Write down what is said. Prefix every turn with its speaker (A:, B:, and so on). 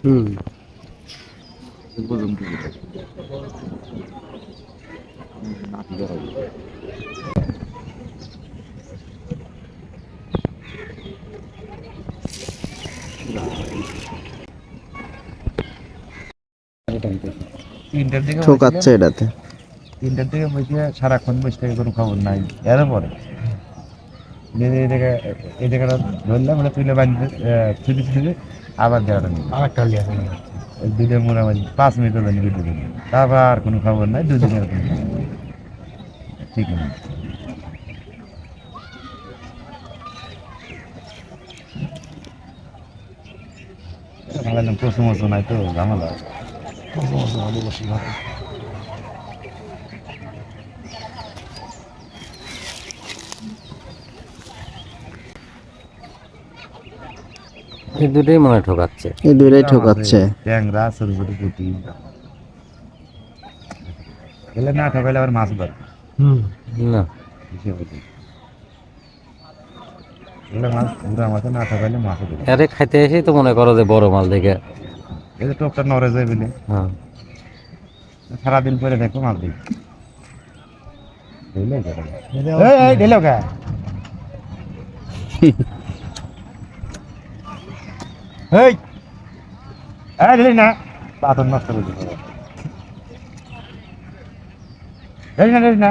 A: হুম।
B: বুঝুন কি নাতি যারা 3টার দিকে হয়েছিলাম,
A: ঠকাচ্ছে এটাতে।
B: 3টার দিকে বসে সারাক্ষণ বসে থেকে কোনো খবর নাই। এরপরে এই জায়গাটা ধরলাম, ওটা তুলে বাঁধতে ছুটি ছুটি আবার জায়গাটা নিলাম,
C: আরেকটা লিয়া দেন।
B: দুধে মোটামুটি 5 মিনিট হলো নিবি দুধে, তারপর আর কোনো খবর নাই, দুদিনের কোনো খবর নেই। ঠিক নেই। ভাবলাম প্রশ্ন মশো নাই তো ঝামেলা।
C: আদিবাসী ভালো।
A: এই দুটোই মনে হয় ঠকাচ্ছে।
D: এই দুইটাই
B: দাম আছে,
D: ঠকাচ্ছে।
B: ট্যাংরা ছোট ছোট পুঁটি এগুলো না ঠকাইলে আবার মাছ ধরে
C: হুম।
A: না,
B: হিসেবে দিই। এগুলো মাছ গুড়া মাছে না ঠকাইলে মাছও ধরে।
A: আরে খাইতে এসেই তো মনে করো যে বড় মাল দেখে।
B: এই যে টোপটা নড়ে যায় বলে
A: হ্যাঁ,
B: সারাদিন পরে দেখো মাছ দিই বুঝলে
C: এটাও
B: এই ঢেলো গা এই ঢেলি না পাথর নষ্ট করে দিতে ঢেলি না